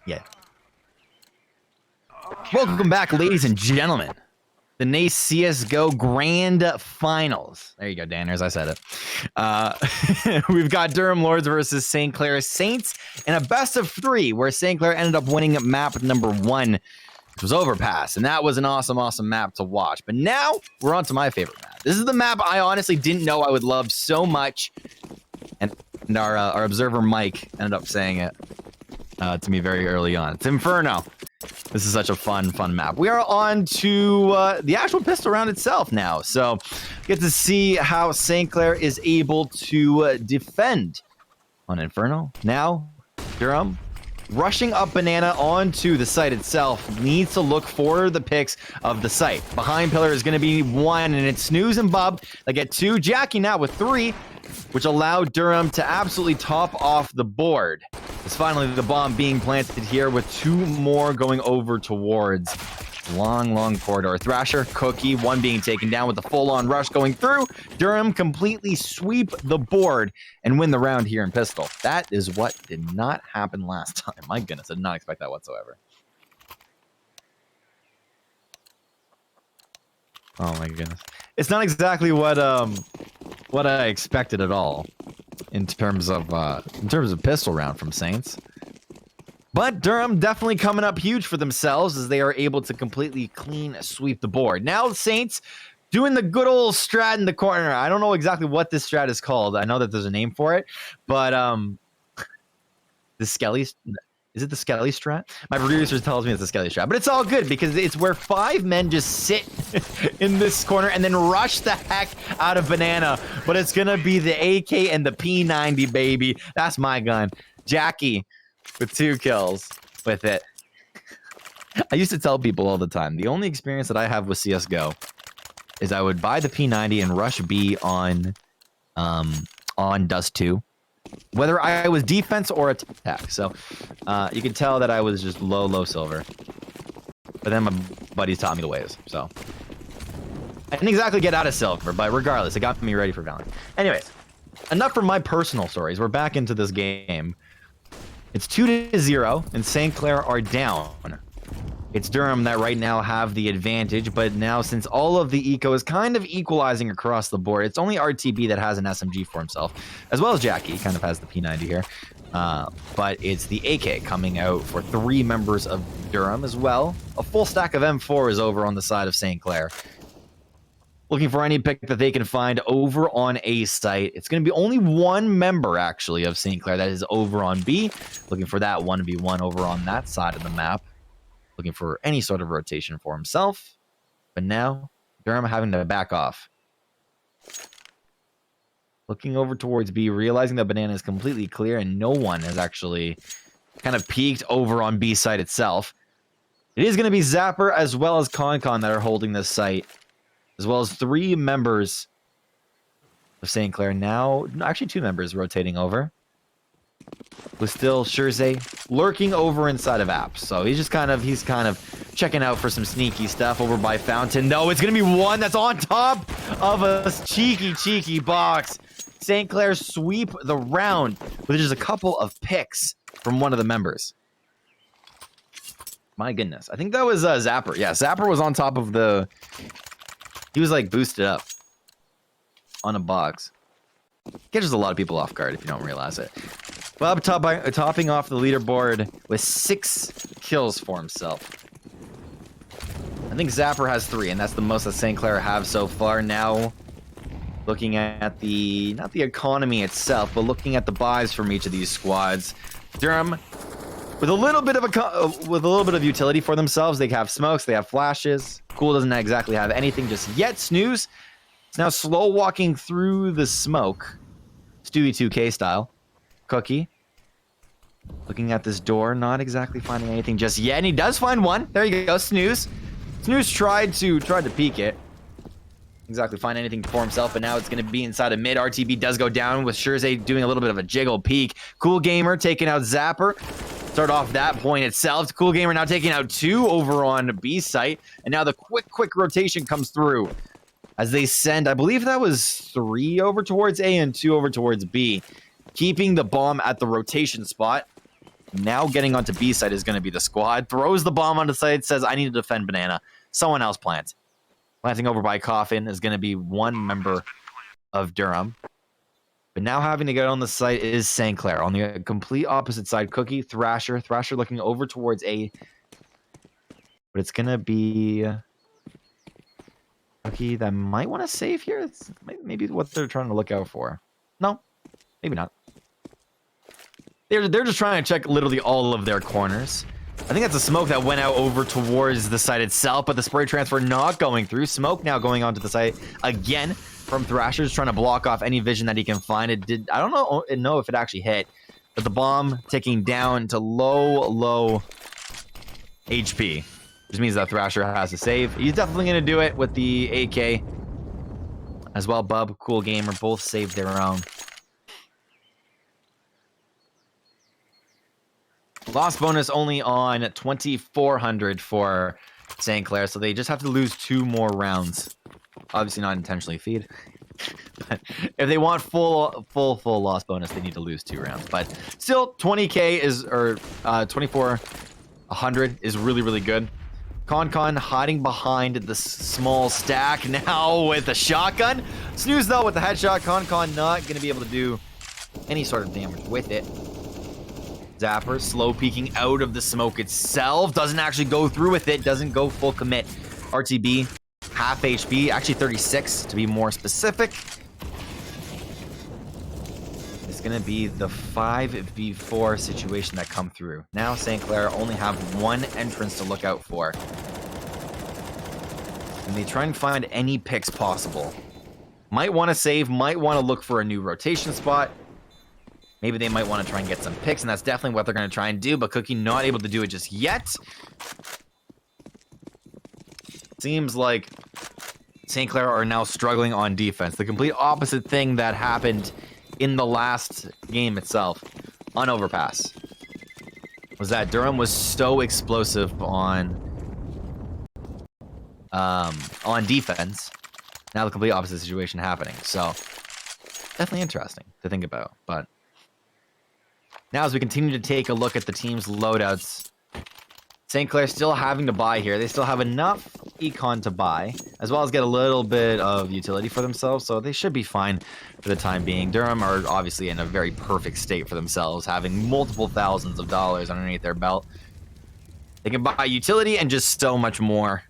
Yeah. Welcome back, ladies and gentlemen. The NACE CSGO Grand Finals. There you go, Danners. I said it. We've got Durham Lords versus St. Clair Saints in a best of 3, where St. Clair ended up winning map number 1, which was Overpass, and that was an awesome, awesome map to watch. But now we're on to my favorite map. This is the map I honestly didn't know I would love so much, and our observer Mike ended up saying it to me very early on. It's Inferno. This is such a fun map. We are on to the actual pistol round itself now. So get to see how St. Clair is able to defend on Inferno. Now, Durham rushing up Banana onto the site itself, needs to look for the picks of the site. Behind pillar is going to be 1, and it's Snooze and Bub that get 2. Jackie now with 3, which allowed Durham to absolutely top off the board. It's finally the bomb being planted here with 2 more going over towards long corridor. Thrasher, Cookie, 1 being taken down with the full-on rush going through. Durham completely sweep the board and win the round here in pistol. That is what did not happen last time. My goodness, I did not expect that whatsoever. Oh my goodness. It's not exactly what I expected at all in terms of pistol round from Saints. But Durham definitely coming up huge for themselves as they are able to completely clean sweep the board. Now the Saints doing the good old strat in the corner. I don't know exactly what this strat is called. I know that there's a name for it, but the Skelly, is it the Skelly strat? My producer tells me it's the Skelly strat, but it's all good because it's where 5 men just sit in this corner and then rush the heck out of Banana. But it's gonna be the AK and the P90, baby. That's my gun. Jackie with 2 kills with it. I used to tell people all the time, the only experience that I have with CSGO is I would buy the P90 and rush B on Dust 2. Whether I was defense or attack. So you can tell that I was just low silver. But then my buddies taught me the ways. So I didn't exactly get out of silver, but regardless, it got me ready for Valorant. Anyways, enough for my personal stories. We're back into this game. It's 2-0, and St. Clair are down. It's Durham that right now have the advantage, but now since all of the eco is kind of equalizing across the board, it's only RTB that has an SMG for himself, as well as Jackie kind of has the P90 here. But it's the AK coming out for 3 members of Durham as well. A full stack of M4 is over on the side of St. Clair. Looking for any pick that they can find over on A site. It's going to be only 1 member, actually, of St. Clair that is over on B. Looking for that 1v1 over on that side of the map. Looking for any sort of rotation for himself. But now, Durham having to back off. Looking over towards B, realizing that Banana is completely clear and no one has actually kind of peeked over on B site itself. It is going to be Zapper as well as ConCon that are holding this site, as well as 3 members of St. Clair. Now, actually 2 members rotating over. With still Scherze lurking over inside of apps. So he's kind of checking out for some sneaky stuff over by Fountain. No, it's going to be 1 that's on top of a cheeky box. St. Clair sweep the round with just a couple of picks from one of the members. My goodness. I think that was Zapper. Yeah, Zapper was on top of the... He was like boosted up on a box. Catches a lot of people off guard if you don't realize it. Bob topping off the leaderboard with 6 kills for himself. I think Zapper has 3, and that's the most that St. Clair have so far. Now, looking at the, not the economy itself, but looking at the buys from each of these squads. Durham, with a little bit of utility for themselves. They have smokes, they have flashes. Cool doesn't exactly have anything just yet. Snooze is now slow walking through the smoke, Stewie 2K style. Cookie, looking at this door, not exactly finding anything just yet, and he does find 1. There you go, Snooze. Snooze tried to peek it. Exactly find anything for himself, but now it's going to be inside of mid. RTB does go down with Scherze doing a little bit of a jiggle peek. Cool Gamer taking out Zapper. Start off that point itself. Cool Gamer now taking out 2 over on B site, and now the quick rotation comes through as they send, I believe that was 3 over towards A and 2 over towards B. Keeping the bomb at the rotation spot. Now getting onto B side is going to be the squad. Throws the bomb onto the side, says, I need to defend banana. Someone else plants. Planting over by Coffin is going to be one member of Durham. But now having to get on the site is St. Clair. On the complete opposite side, Cookie, Thrasher. Thrasher looking over towards A. But it's going to be Cookie that might want to save here. It's maybe what they're trying to look out for. No, maybe not. They're just trying to check literally all of their corners. I think that's a smoke that went out over towards the site itself, but the spray transfer not going through. Smoke now going onto the site again from Thrasher's, trying to block off any vision that he can find. I don't know if it actually hit, but the bomb ticking down to low HP, which means that Thrasher has to save. He's definitely going to do it with the AK as well. Bub, Cool Gamer, both saved their own. Loss bonus only on 2,400 for St. Clair, so they just have to lose 2 more rounds. Obviously not intentionally feed. If they want full loss bonus, they need to lose 2 rounds. But still, 20k is, or 2,400 is really good. Con hiding behind the small stack now with a shotgun. Snooze though with the headshot. Con not going to be able to do any sort of damage with it. Zapper slow peeking out of the smoke itself. Doesn't actually go through with it. Doesn't go full commit. RTB, half HP. Actually 36 to be more specific. It's going to be the 5v4 situation that come through. Now St. Clair only have 1 entrance to look out for. And they try and find any picks possible. Might want to save. Might want to look for a new rotation spot. Maybe they might want to try and get some picks, and that's definitely what they're going to try and do, but Cookie not able to do it just yet. Seems like St. Clair are now struggling on defense. The complete opposite thing that happened in the last game itself on overpass was that Durham was so explosive on defense. Now the complete opposite situation happening. So definitely interesting to think about, but now, as we continue to take a look at the team's loadouts, St. Clair still having to buy here. They still have enough econ to buy, as well as get a little bit of utility for themselves, so they should be fine for the time being. Durham are obviously in a very perfect state for themselves, having multiple thousands of dollars underneath their belt. They can buy utility and just so much more.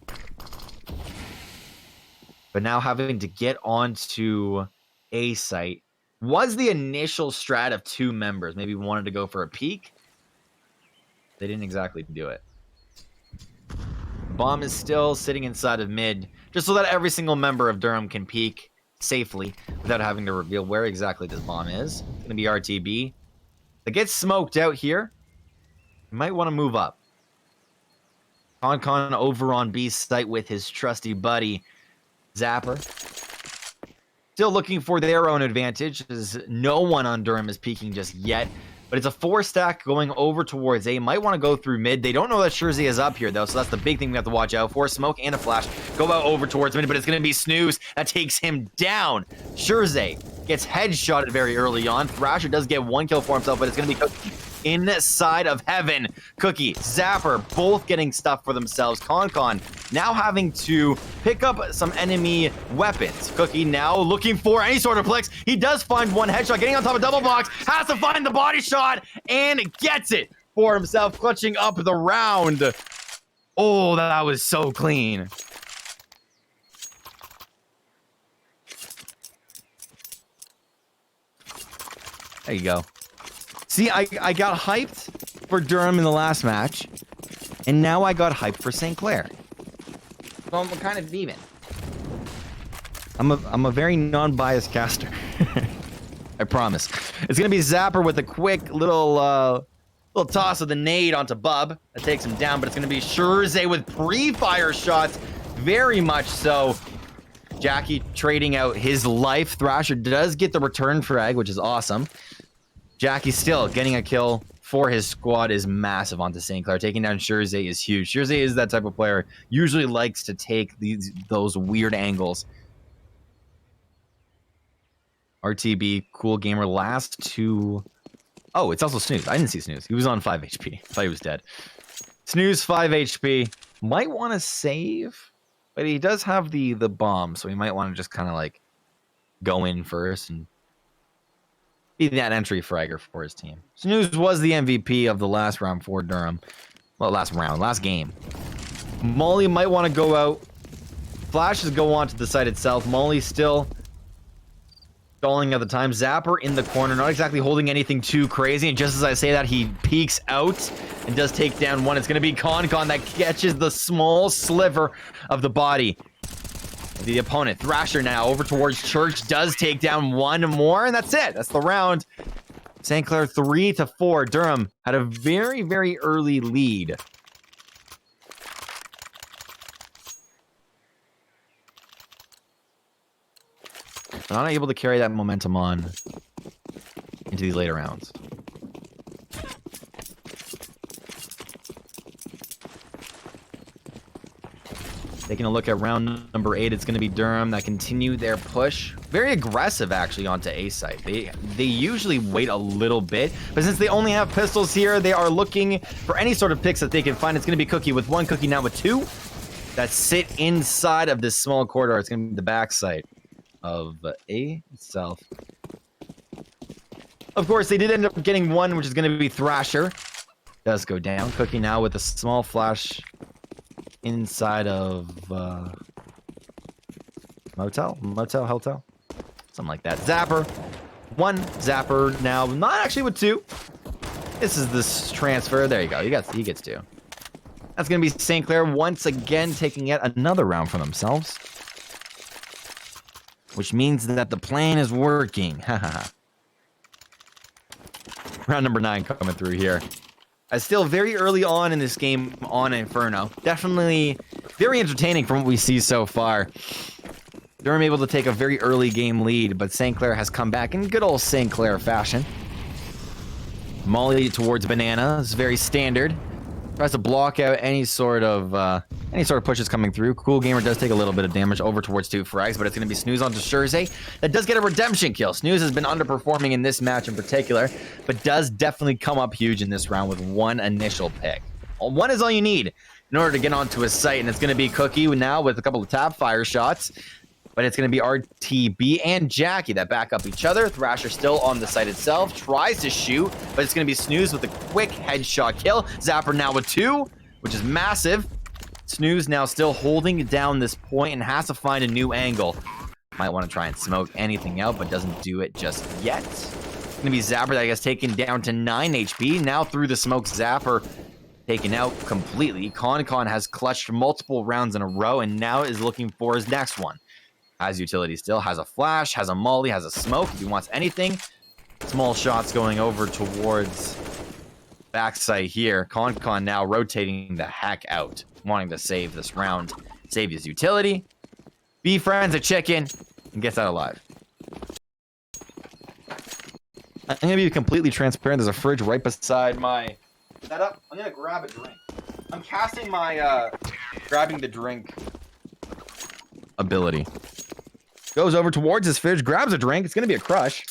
But now having to get onto a site. Was the initial strat of 2 members. Maybe wanted to go for a peek. They didn't exactly do it. Bomb is still sitting inside of mid, just so that every single member of Durham can peek safely without having to reveal where exactly this bomb is. It's going to be RTB. It gets smoked out here. You might want to move up. Con over on B site with his trusty buddy, Zapper. Still looking for their own advantage, as no one on Durham is peeking just yet. But it's a 4 stack going over towards A. Might want to go through mid. They don't know that Shurzy is up here, though, so that's the big thing we have to watch out for. Smoke and a flash go out over towards mid, but it's going to be Snooze that takes him down. Shurzy gets headshotted very early on. Thrasher does get 1 kill for himself, but it's going to be Cookie inside of heaven. Cookie, Zapper, both getting stuff for themselves. Con now having to pick up some enemy weapons. Cookie now looking for any sort of flex. He does find 1 headshot, getting on top of double box, has to find the body shot, and gets it for himself, clutching up the round. Oh, that was so clean. There you go. See, I got hyped for Durham in the last match, and now I got hyped for St. Clair. So I'm kind of even. I'm a very non-biased caster. I promise. It's gonna be Zapper with a quick little toss of the nade onto Bub that takes him down, but it's gonna be Shurzy with pre-fire shots, very much so. Jackie trading out his life. Thrasher does get the return frag, which is awesome. Jackie still getting a kill for his squad is massive onto St. Clair. Taking down Shurzy is huge. Shurzy is that type of player. Usually likes to take those weird angles. RTB, Cool Gamer, last 2 Oh, it's also Snooze. I didn't see Snooze. He was on 5 HP. I thought he was dead. Snooze, 5 HP. Might want to save, but he does have the bomb, so he might want to just kind of like go in first and be that entry fragger for his team. Snooze was the MVP of the last round for Durham. Well, last game. Molly might want to go out. Flashes go on to the site itself. Molly still stalling at the time. Zapper in the corner, not exactly holding anything too crazy. And just as I say that, he peeks out and does take down one. It's going to be Concon that catches the small sliver of the body of the opponent. Thrasher now over towards Church, does take down one more, and that's it. That's the round. St. Clair 3-4. Durham had a very, very early lead. Not able to carry that momentum on into these later rounds. Taking a look at round number 8, it's going to be Durham that continue their push. Very aggressive, actually, onto A site. They usually wait a little bit, but since they only have pistols here, they are looking for any sort of picks that they can find. It's going to be Cookie with one, Cookie now with two that sit inside of this small corridor. It's going to be the back site of A itself. Of course, they did end up getting one, which is going to be Thrasher. Does go down. Cookie now with a small flash inside of motel, hotel, something like that. Zapper, one Zapper now, not actually with two. This is this transfer. There you go. He gets two. That's going to be St. Clair once again taking yet another round for themselves. Which means that the plan is working. Round number 9 coming through here. Still very early on in this game on Inferno. Definitely very entertaining from what we see so far. Durham able to take a very early game lead, but St. Clair has come back in good old St. Clair fashion. Molly towards Banana is very standard. Tries to block out any sort of pushes coming through. Cool Gamer does take a little bit of damage over towards 2 frags, but it's going to be Snooze onto Scherze. That does get a redemption kill. Snooze has been underperforming in this match in particular, but does definitely come up huge in this round with one initial pick. One is all you need in order to get onto a site, and it's going to be Cookie now with a couple of tap fire shots. But it's going to be RTB and Jackie that back up each other. Thrasher still on the site itself. Tries to shoot, but it's going to be Snooze with a quick headshot kill. Zapper now with 2, which is massive. Snooze now still holding down this point and has to find a new angle. Might want to try and smoke anything out, but doesn't do it just yet. It's going to be Zapper that gets taken down to 9 HP. Now through the smoke, Zapper taken out completely. Concon has clutched multiple rounds in a row and now is looking for his next one. Has utility still, has a flash, has a molly, has a smoke. If he wants anything, small shots going over towards backside here. Concon now rotating the heck out, wanting to save this round, save his utility. Befriends a chicken and gets out alive. I'm gonna be completely transparent. There's a fridge right beside my setup. I'm gonna grab a drink. I'm casting my grabbing the drink ability. Goes over towards his fridge, grabs a drink. It's going to be a crush.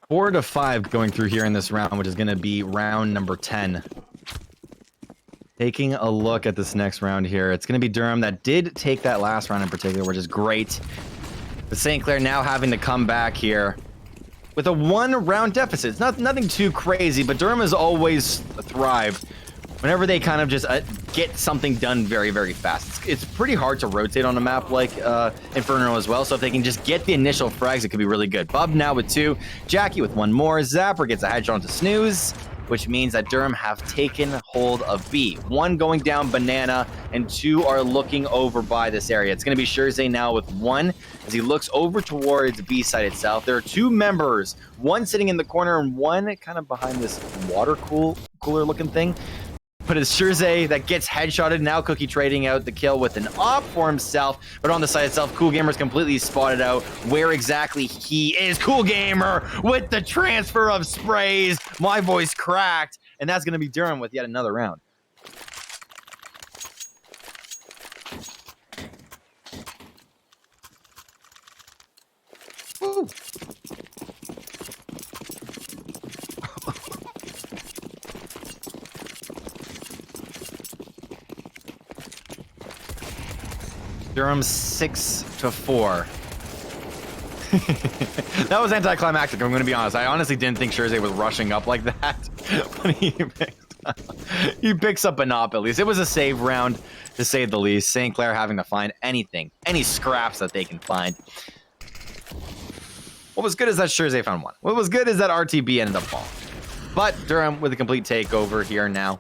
Four to 5 going through here in this round, which is going to be round number 10. Taking a look at this next round here. It's going to be Durham that did take that last round in particular, which is great. But St. Clair now having to come back here with a 1-round deficit. It's nothing too crazy, but Durham has always thrived whenever they kind of just get something done very, very fast. It's pretty hard to rotate on a map like Inferno as well, so if they can just get the initial frags, it could be really good. Bub now with 2, Jackie with 1 more, Zapper gets a headshot onto Snooze, which means that Durham have taken hold of B. 1 going down Banana, and 2 are looking over by this area. It's going to be Scherze now with 1 as he looks over towards B side itself. There are 2 members, 1 sitting in the corner and 1 kind of behind this water cooler looking thing. But it's Scherze that gets headshotted. Now Cookie trading out the kill with an op for himself. But on the side itself, Cool Gamer's completely spotted out where exactly he is. Cool Gamer with the transfer of sprays. My voice cracked. And that's going to be Durham with yet another round. Durham 6-4. That was anticlimactic, I'm going to be honest. I honestly didn't think Scherze was rushing up like that. But he picks up a knob at least. It was a save round, to say the least. St. Clair having to find anything, any scraps that they can find. What was good is that Scherze found one. What was good is that RTB ended up falling. But Durham with a complete takeover here now.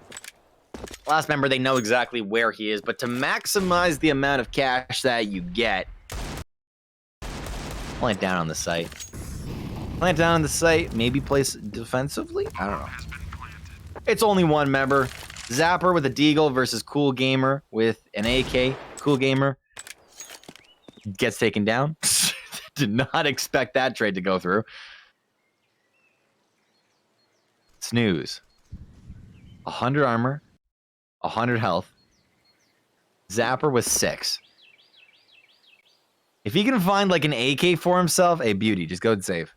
Last member, they know exactly where he is, but to maximize the amount of cash that you get, plant down on the site. Plant down on the site, maybe place defensively? I don't know. It's only one member. Zapper with a Deagle versus Cool Gamer with an AK. Cool Gamer gets taken down. Did not expect that trade to go through. Snooze. 100 armor. 100 health. Zapper with 6. If he can find like an AK for himself, a beauty. Just go and save.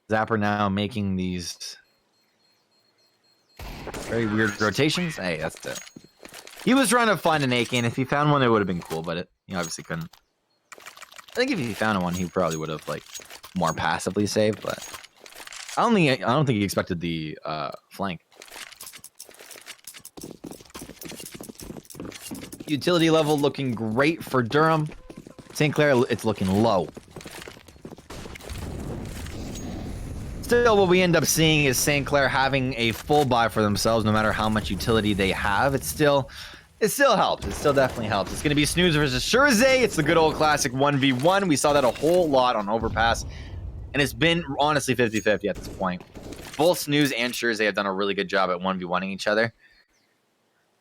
Zapper now making these very weird rotations. Hey, that's it. He was trying to find an AK, and if he found one, it would have been cool, but he obviously couldn't. I think if he found one, he probably would have like more passively saved, but I don't think he expected the flank. Utility level looking great for Durham. St. Clair, it's looking low. Still, what we end up seeing is St. Clair having a full buy for themselves, no matter how much utility they have. It still helps. It still definitely helps. It's going to be Snooze versus Scherze. It's the good old classic 1v1. We saw that a whole lot on Overpass, and it's been honestly 50-50 at this point. Both Snooze and Scherze have done a really good job at 1v1ing each other.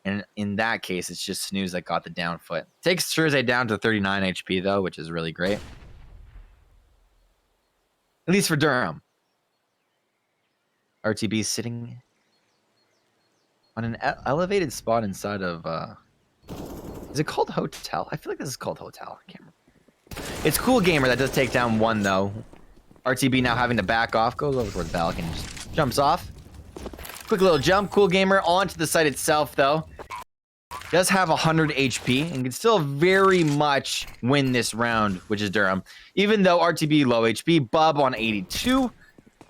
And in that case, it's just Snooze that got the down foot. Takes Scherze down to 39 HP, though, which is really great. At least for Durham. RTB sitting on an elevated spot inside of... is it called Hotel? I feel like this is called Hotel. I can't remember. It's Cool Gamer that does take down one, though. RTB now having to back off. Goes over toward the balcony and just jumps off. Quick little jump. Cool Gamer onto the site itself, though. Does have 100 HP and can still very much win this round, which is Durham. Even though RTB low HP, Bub on 82.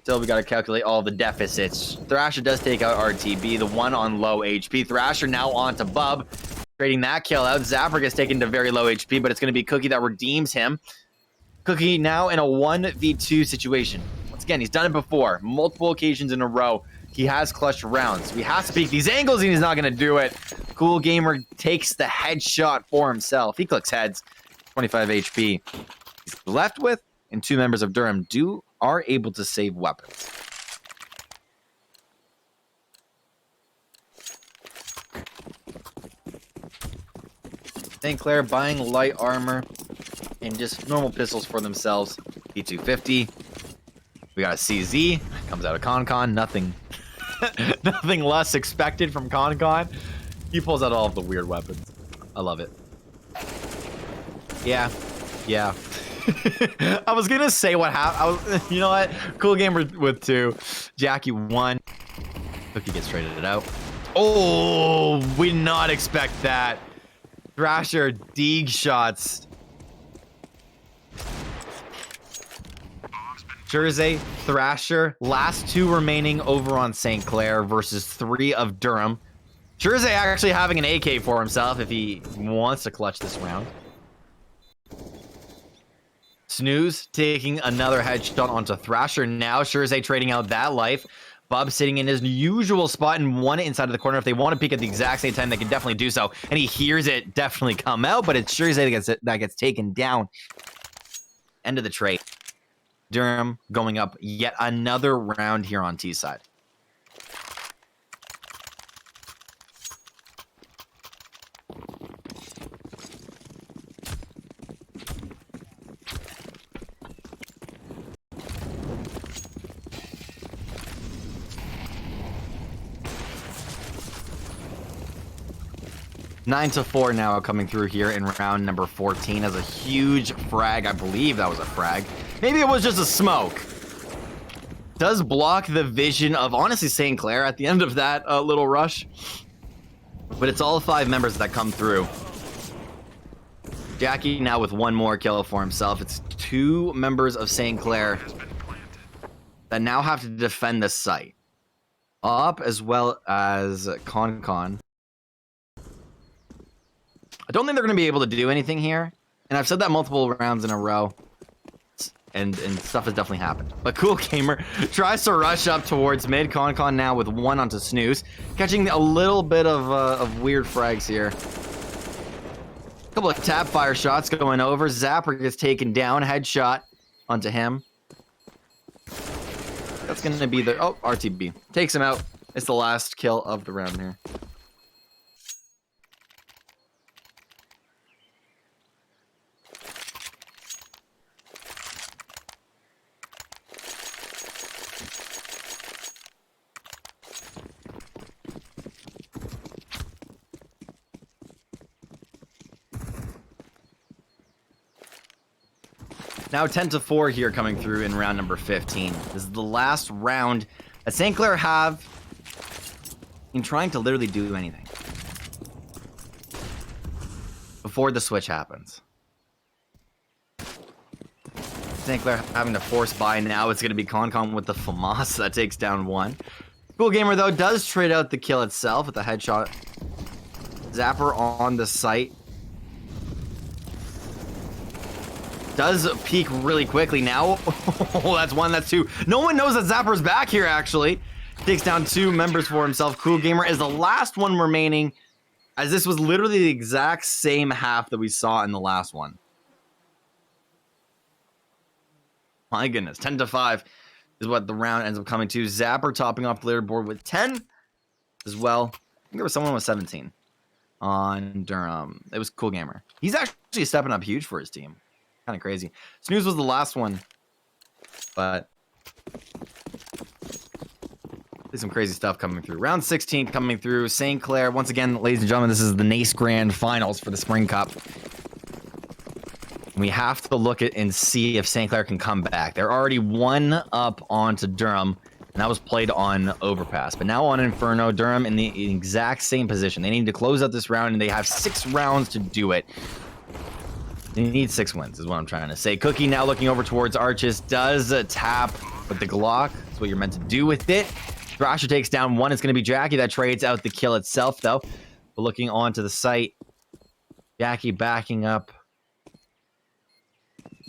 Still, we got to calculate all the deficits. Thrasher does take out RTB, the one on low HP. Thrasher now on to Bub, trading that kill out. Zapper gets taken to very low HP, but it's going to be Cookie that redeems him. Cookie now in a 1v2 situation. Once again, he's done it before, multiple occasions in a row. He has clutched rounds. We have to peek these angles, and he's not going to do it. Cool Gamer takes the headshot for himself. He clicks heads, 25 HP. He's left with, and two members of Durham are able to save weapons. St. Clair buying light armor and just normal pistols for themselves. P250. We got a CZ. Comes out of ConCon. Nothing nothing less expected from ConCon. He pulls out all of the weird weapons. I love it. Yeah. I was gonna say what happened. You know what? Cool Gamer with 2. Jackie 1. Cookie gets traded out. Oh, we did not expect that. Thrasher, Deeg shots. Scherze, Thrasher, last 2 remaining over on St. Clair versus 3 of Durham. Scherze actually having an AK for himself if he wants to clutch this round. Snooze taking another headshot onto Thrasher. Now Scherze trading out that life. Bub sitting in his usual spot and one inside of the corner. If they want to peek at the exact same time, they can definitely do so. And he hears it definitely come out, but it's Scherze that gets taken down. End of the trade. Durham going up yet another round here on T side. Nine to 4 now coming through here in round number 14 as a huge frag. I believe that was a frag. Maybe it was just a smoke. Does block the vision of, honestly, St. Clair at the end of that little rush. But it's all 5 members that come through. Jackie now with 1 more kill for himself. It's 2 members of St. Clair that now have to defend this site. Up as well as Con. I don't think they're going to be able to do anything here. And I've said that multiple rounds in a row. And stuff has definitely happened. But Cool Gamer tries to rush up towards mid. Con now with 1 onto Snooze. Catching a little bit of weird frags here. A couple of tap fire shots going over. Zapper gets taken down. Headshot onto him. That's going to be the... Oh, RTB. Takes him out. It's the last kill of the round here. Now 10-4 here coming through in round number 15. This is the last round that St. Clair have in trying to literally do anything before the switch happens. St. Clair having to force buy now. It's going to be Con with the FAMAS that takes down 1. Cool Gamer, though, does trade out the kill itself with the headshot. Zapper on the site. Does peek really quickly now. Oh, that's 1, that's 2. No one knows that Zapper's back here, actually. Takes down 2 members for himself. Cool Gamer is the last one remaining, as this was literally the exact same half that we saw in the last one. My goodness, 10-5 is what the round ends up coming to. Zapper topping off the leaderboard with 10 as well. I think there was someone with 17 on Durham. It was Cool Gamer. He's actually stepping up huge for his team. Kind of crazy. Snooze was the last one, but there's some crazy stuff coming through. Round 16 coming through. St. Clair, once again, ladies and gentlemen, this is the NACE Grand Finals for the Spring Cup. We have to look at and see if St. Clair can come back. They're already 1 up onto Durham, and that was played on Overpass. But now on Inferno, Durham in the exact same position. They need to close out this round, and they have 6 rounds to do it. They need 6 wins, is what I'm trying to say. Cookie now looking over towards Arches. Does tap with the Glock. That's what you're meant to do with it. Thrasher takes down 1. It's going to be Jackie that trades out the kill itself, though. But looking onto the site, Jackie backing up.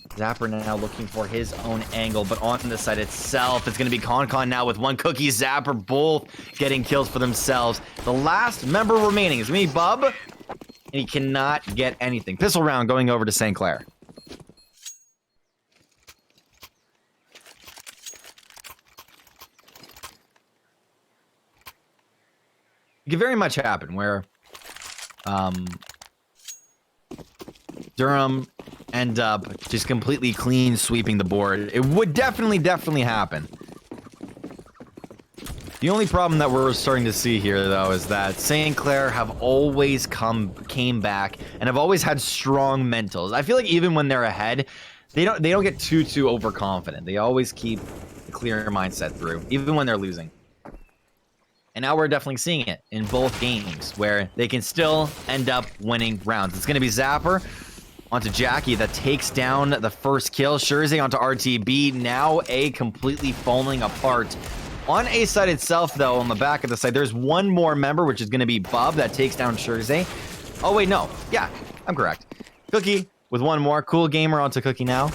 Zapper now looking for his own angle, but on the site itself, it's going to be Con now with 1. Cookie, Zapper, both getting kills for themselves. The last member remaining is me, Bub, and he cannot get anything. Pistol round going over to St. Clair. It could very much happen where Durham end up just completely clean sweeping the board. It would definitely happen. The only problem that we're starting to see here, though, is that St. Clair have always came back and have always had strong mentals. I feel like even when they're ahead, they don't get too overconfident. They always keep a clear mindset through, even when they're losing. And now we're definitely seeing it in both games, where they can still end up winning rounds. It's going to be Zapper onto Jackie that takes down the first kill. Shurzay onto RTB. Now A completely falling apart. On A side itself, though, on the back of the side, there's one more member, which is going to be Bub, that takes down Shurzay. Oh, wait, no. Yeah, I'm correct. Cookie with one more. Cool Gamer onto Cookie now.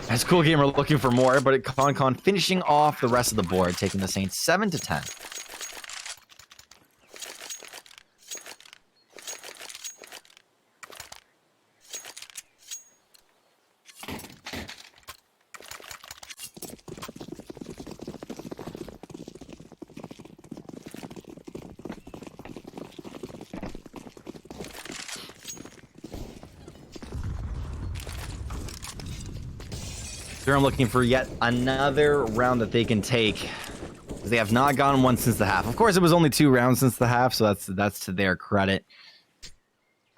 As Cool Gamer looking for more, but Con finishing off the rest of the board, taking the Saints 7-10. Durham looking for yet another round that they can take. They have not gotten one since the half. Of course, it was only 2 rounds since the half, so that's to their credit.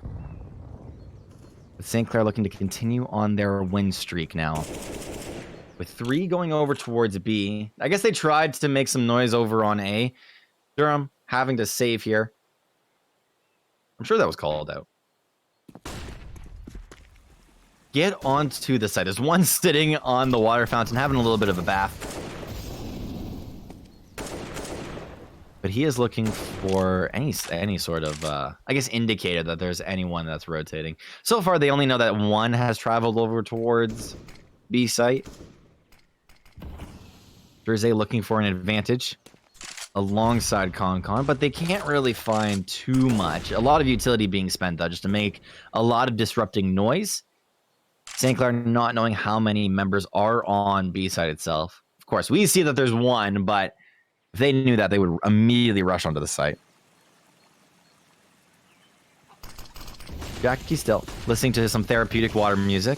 But St. Clair looking to continue on their win streak now. With 3 going over towards B. I guess they tried to make some noise over on A. Durham having to save here. I'm sure that was called out. Get onto the site. There's one sitting on the water fountain having a little bit of a bath. But he is looking for any sort of, I guess, indicator that there's anyone that's rotating. So far, they only know that one has traveled over towards B site. Jersey looking for an advantage alongside Concon, but they can't really find too much. A lot of utility being spent, though, just to make a lot of disrupting noise. St. Clair not knowing how many members are on B site itself. Of course, we see that there's one, but if they knew that, they would immediately rush onto the site. Jackie still listening to some therapeutic water music.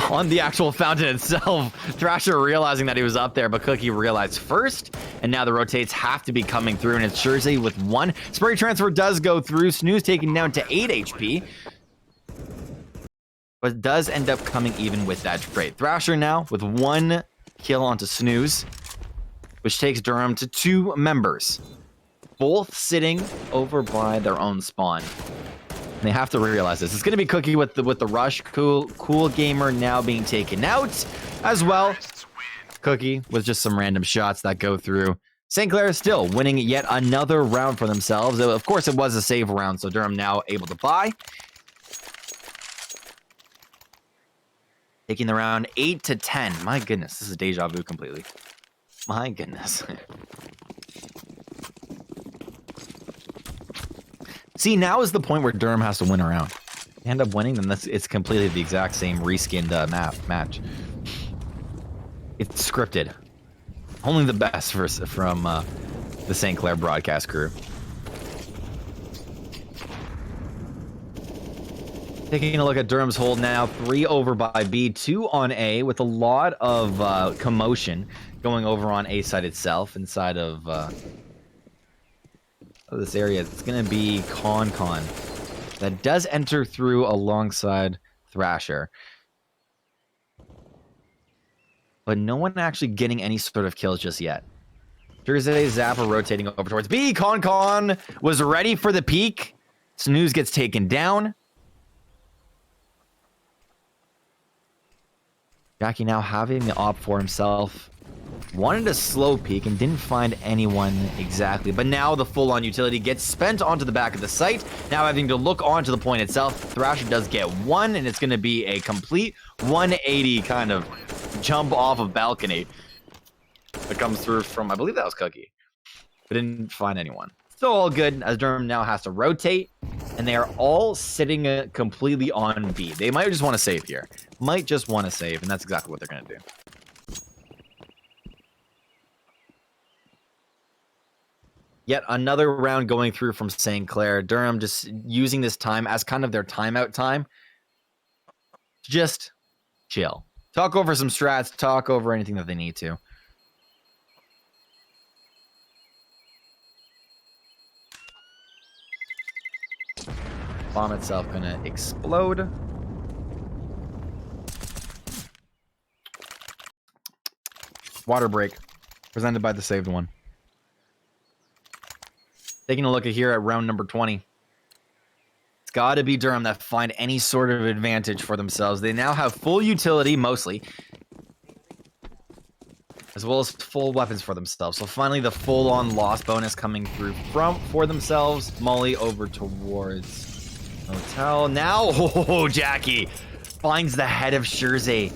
On the actual fountain itself, Thrasher realizing that he was up there, but Cookie realized first, and now the rotates have to be coming through, and it's Jersey with one. Spray transfer does go through. Snooze taken down to 8 HP. But does end up coming even with that trade. Thrasher now with one kill onto Snooze, which takes Durham to 2 members, both sitting over by their own spawn. And they have to realize this. It's going to be Cookie with the rush. Cool Gamer now being taken out as well. Cookie with just some random shots that go through. St. Clair is still winning yet another round for themselves. Of course, it was a save round, so Durham now able to buy. Taking the round 8 to 10. My goodness, this is deja vu completely. My goodness. See, now is the point where Durham has to win a round. They end up winning, then it's completely the exact same reskinned match. It's scripted. Only the best from the St. Clair broadcast crew. Taking a look at Durham's hold now, 3 over by B, 2 on A, with a lot of commotion going over on A side itself, inside of this area. It's going to be Concon that does enter through alongside Thrasher. But no one actually getting any sort of kills just yet. Jersey Zapper rotating over towards B. Concon was ready for the peak. Snooze gets taken down. Jackie now having the op for himself. Wanted a slow peek and didn't find anyone exactly. But now the full-on utility gets spent onto the back of the site. Now having to look onto the point itself. Thrasher does get one, and it's going to be a complete 180 kind of jump off of balcony. That comes through from, I believe that was Cookie. But didn't find anyone. Still all good, as Durham now has to rotate. And they are all sitting completely on B. They might just want to save here. Might just want to save, and that's exactly what they're going to do. Yet another round going through from St. Clair. Durham just using this time as kind of their timeout time. Just chill. Talk over some strats. Talk over anything that they need to. Bomb itself gonna explode. Water break. Presented by the saved one. Taking a look at here at round number 20. It's got to be Durham that find any sort of advantage for themselves. They now have full utility, mostly, as well as full weapons for themselves. So finally, the full-on loss bonus coming through for themselves. Molly over towards Hotel. Now, oh, Jackie finds the head of Jersey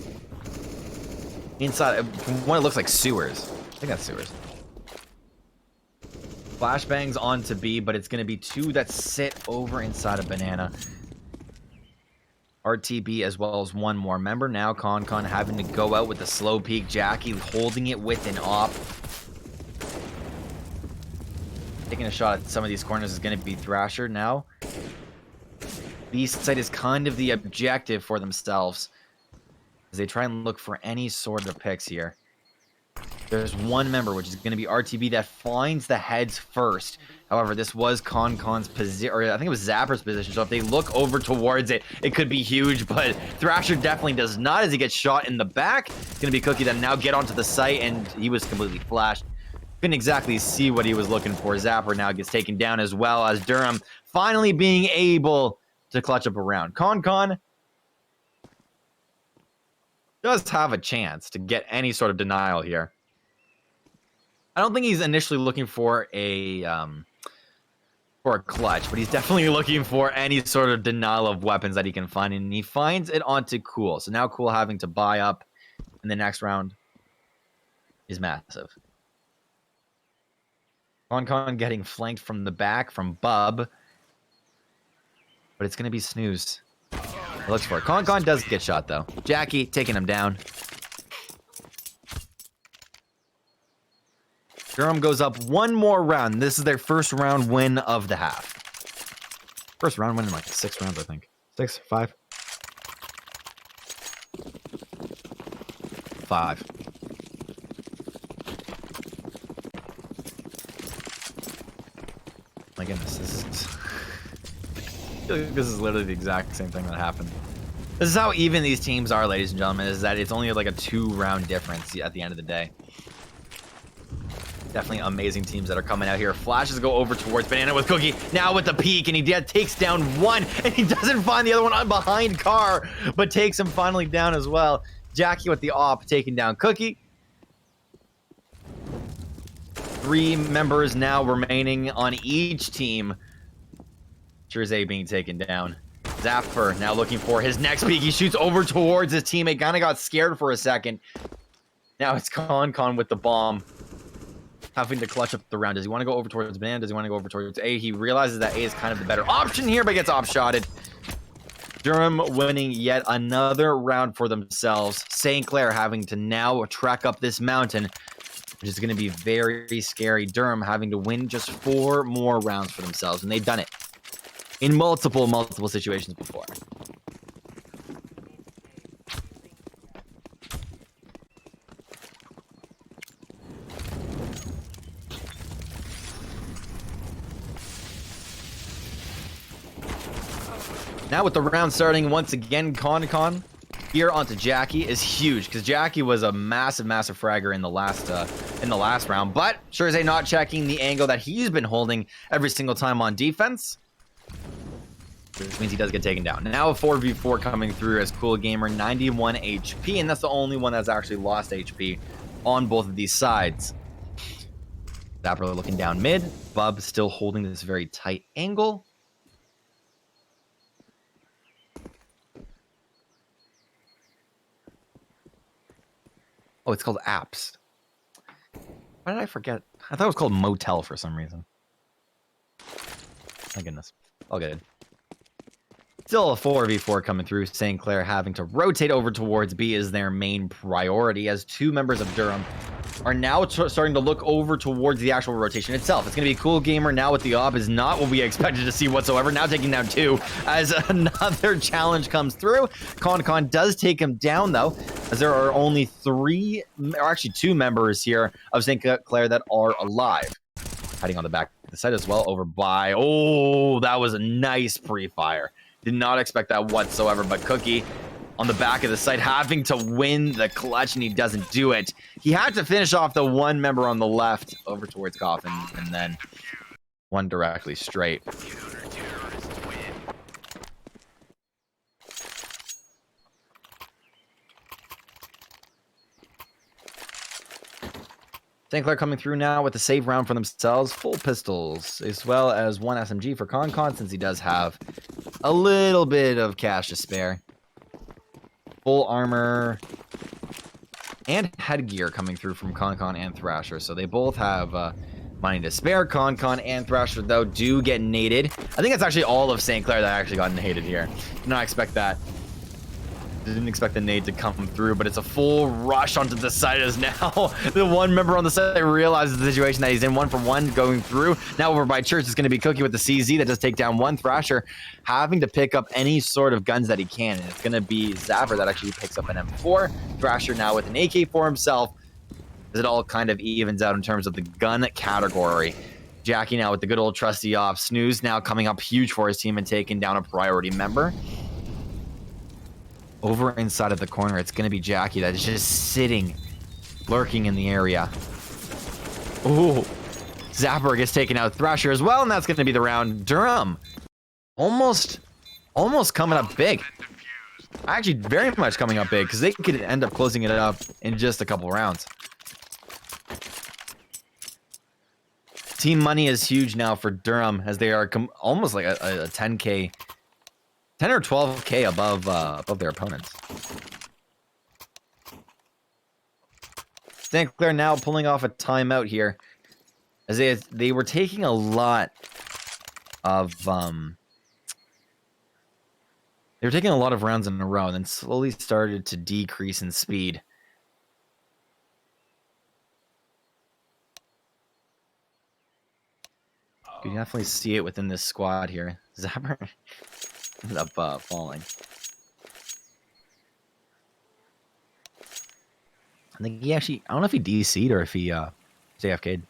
inside what it looks like sewers. I think that's sewers. Flashbangs onto B, but it's going to be 2 that sit over inside a banana. RTB as well as 1 more member. Now Concon having to go out with the slow peek. Jackie holding it with an op. Taking a shot at some of these corners is going to be Thrasher now. B site is kind of the objective for themselves as they try and look for any sort of picks here. There's 1 member, which is going to be RTB, that finds the heads first. However, this was Concon's position, or I think it was Zapper's position. So if they look over towards it, it could be huge. But Thrasher definitely does not, as he gets shot in the back. It's going to be Cookie that now get onto the site, and he was completely flashed. couldn't exactly see what he was looking for. Zapper now gets taken down as well as Durham finally being able to clutch up a round. Con does have a chance to get any sort of denial here. I don't think he's initially looking for a clutch, but he's definitely looking for any sort of denial of weapons that he can find, and he finds it onto Cool. So now Cool having to buy up in the next round is massive. Con getting flanked from the back from Bub, but it's going to be Snooze. It looks for it. Con does get shot, though. Jackie taking him down. Durham goes up one more round. This is their first round win of the half. First round win in like 6 rounds, I think. 6, 5. 5. My goodness, this is literally the exact same thing that happened. This is how even these teams are, ladies and gentlemen, is that it's only like a 2-round difference at the end of the day. Definitely amazing teams that are coming out here. Flashes go over towards Banana with Cookie. Now with the peek, and he takes down one, and he doesn't find the other one behind Car, but takes him finally down as well. Jackie with the op taking down Cookie. 3 members now remaining on each team. Jersey being taken down. Zapper now looking for his next peek. He shoots over towards his teammate. Kind of got scared for a second. Now it's Con with the bomb. Having to clutch up the round. Does he want to go over towards Banana? Does he want to go over towards A? He realizes that A is kind of the better option here, but gets off-shotted. Durham winning yet another round for themselves. St. Clair having to now trek up this mountain, which is going to be very scary. Durham having to win just 4 more rounds for themselves, and they've done it in multiple situations before. Now with the round starting once again, Con here onto Jackie is huge because Jackie was a massive fragger in the last round, but Jersey not checking the angle that he's been holding every single time on defense, which means he does get taken down. Now a 4v4 coming through as Cool Gamer, 91 HP, and that's the only one that's actually lost HP on both of these sides. Zapper looking down mid, Bub still holding this very tight angle. Oh, it's called Apps. Why did I forget? I thought it was called Motel for some reason. My goodness. All good. Still a 4v4 coming through. St. Clair having to rotate over towards B is their main priority, as 2 members of Durham are now starting to look over towards the actual rotation itself. It's going to be Cool Gamer now with the op, is not what we expected to see whatsoever. Now taking down 2 as another challenge comes through. Con does take him down, though, as there are only 3, or actually 2 members here of St. Clair that are alive. Hiding on the back of the site as well, over by... Oh, that was a nice pre-fire. Did not expect that whatsoever, but Cookie on the back of the site having to win the clutch, and he doesn't do it. He had to finish off the 1 member on the left over towards Coffin, and then 1 directly straight. St. Clair coming through now with a save round for themselves. Full pistols, as well as 1 SMG for Con, since he does have a little bit of cash to spare. Full armor and headgear coming through from Con and Thrasher. So they both have money to spare. Con and Thrasher, though, do get naded. I think it's actually all of St. Clair that actually got naded here. Did not expect that. Didn't expect the nade to come through, but it's a full rush onto the side as now the 1 member on the side realizes the situation that he's in. 1 for 1 going through. Now over by Church is going to be Cookie with the CZ that does take down 1. Thrasher having to pick up any sort of guns that he can, and it's going to be Zapper that actually picks up an M4. Thrasher now with an AK for himself, as it all kind of evens out in terms of the gun category. Jackie now with the good old trusty off. Snooze now coming up huge for his team and taking down a priority member. Over inside of the corner, it's going to be Jackie that is just sitting, lurking in the area. Ooh. Zapper gets taken out. Thrasher as well, and that's going to be the round. Durham. Almost coming up big. Actually, very much coming up big, because they could end up closing it up in just a couple rounds. Team money is huge now for Durham, as they are almost like a 10K, 10 or 12K above their opponents. Clair now pulling off a timeout here, as they were taking a lot of they were taking a lot of rounds in a row, and then slowly started to decrease in speed. You can definitely see it within this squad here. Zapper ended up falling. I think he actually, I don't know if he DC'd or if he AFK'd.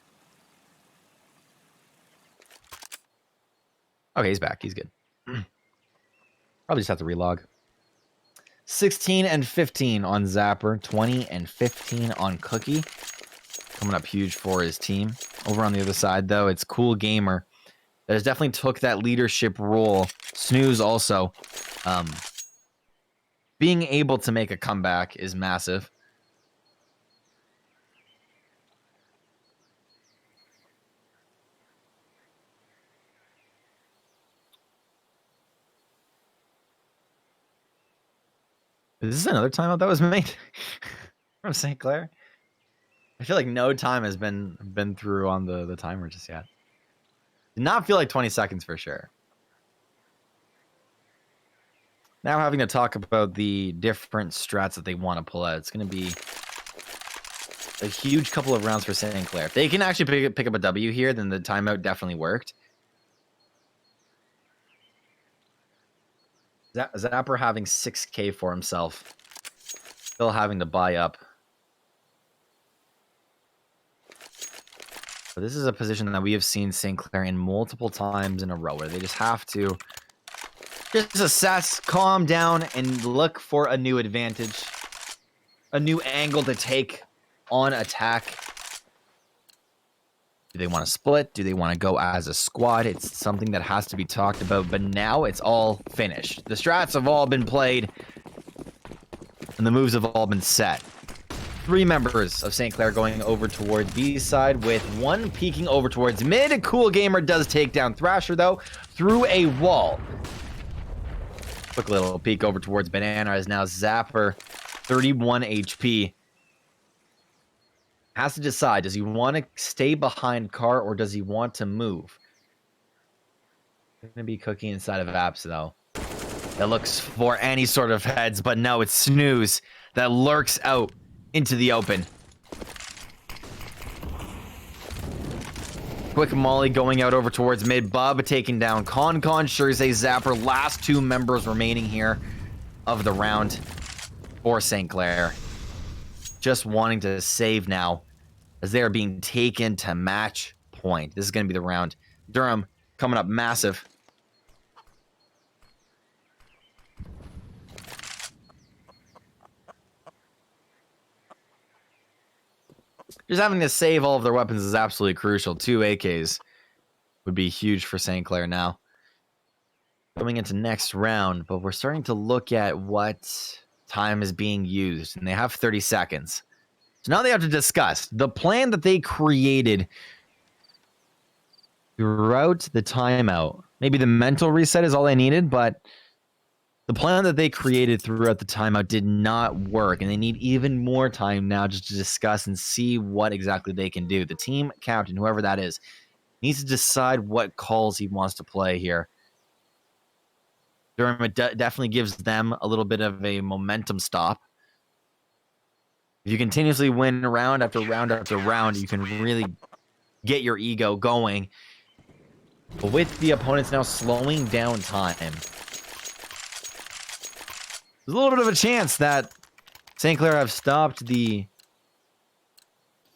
Okay, he's back. He's good. Probably just have to relog. 16 and 15 on Zapper. 20 and 15 on Cookie. Coming up huge for his team. Over on the other side, though, it's Cool Gamer that has definitely took that leadership role. Snooze also. Being able to make a comeback is massive. Is this another timeout that was made from St. Clair? I feel like no time has been through on the timer just yet. Did not feel like 20 seconds for sure. Now having to talk about the different strats that they want to pull out. It's going to be a huge couple of rounds for St. Clair. If they can actually pick up a W here, then the timeout definitely worked. Zapper having 6K for himself. Still having to buy up. But this is a position that we have seen St. Clair in multiple times in a row, where they just have to just assess, calm down, and look for a new advantage. A new angle to take on attack. Do they want to split? Do they want to go as a squad? It's something that has to be talked about, but now it's all finished. The strats have all been played, and the moves have all been set. 3 members of St. Clair going over towards B side, with 1 peeking over towards mid. Cool Gamer does take down Thrasher, though, through a wall. Quick little peek over towards Banana, as now Zapper, 31 HP. Has to decide, does he want to stay behind Car, or does he want to move? Going to be Cookie inside of Apps, though. It looks for any sort of heads, but no, it's Snooze that lurks out into the open. Quick Molly going out over towards mid. Bub taking down Con, Shirzay, Zapper. Last 2 members remaining here of the round for St. Clair. Just wanting to save now, as they are being taken to match point. This is going to be the round. Durham coming up massive. Just having to save all of their weapons is absolutely crucial. 2 AKs would be huge for St. Clair now. Going into next round, but we're starting to look at what time is being used, and they have 30 seconds. So now they have to discuss the plan that they created throughout the timeout. Maybe the mental reset is all they needed, but the plan that they created throughout the timeout did not work, and they need even more time now just to discuss and see what exactly they can do. The team captain, whoever that is, needs to decide what calls he wants to play here. Durham, it definitely gives them a little bit of a momentum stop. If you continuously win round after round after round, you can really get your ego going. But with the opponents now slowing down time, there's a little bit of a chance that St. Clair have stopped the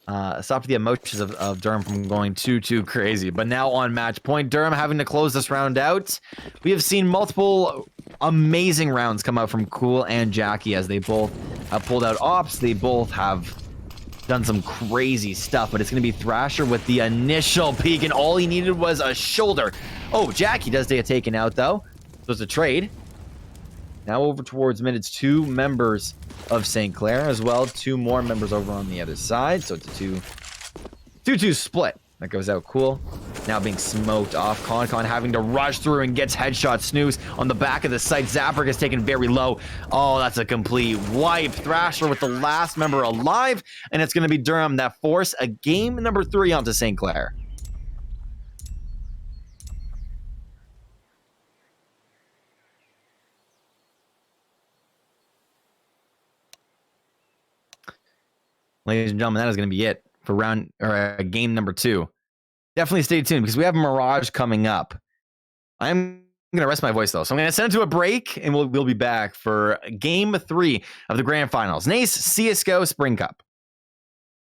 emotions of Durham from going too crazy. But now on match point, Durham having to close this round out. We have seen multiple amazing rounds come out from Cool and Jackie, as they both have pulled out ops. They both have done some crazy stuff, but it's going to be Thrasher with the initial peek, and all he needed was a shoulder. Oh, Jackie does get taken out, though. So it's a trade. Now over towards mid, it's 2 members of St. Clair as well. 2 more members over on the other side. So it's a 2-2 split. That goes out cool. Now being smoked off. Con having to rush through and gets headshot. Snooze on the back of the site. Zapper is taken very low. Oh, that's a complete wipe. Thrasher with the last member alive. And it's going to be Durham that force a game number 3 onto St. Clair. Ladies and gentlemen, that is going to be it for game number 2. Definitely stay tuned because we have Mirage coming up. I'm going to rest my voice, though. So I'm going to send it to a break, and we'll be back for game 3 of the grand finals. NACE CSGO Spring Cup.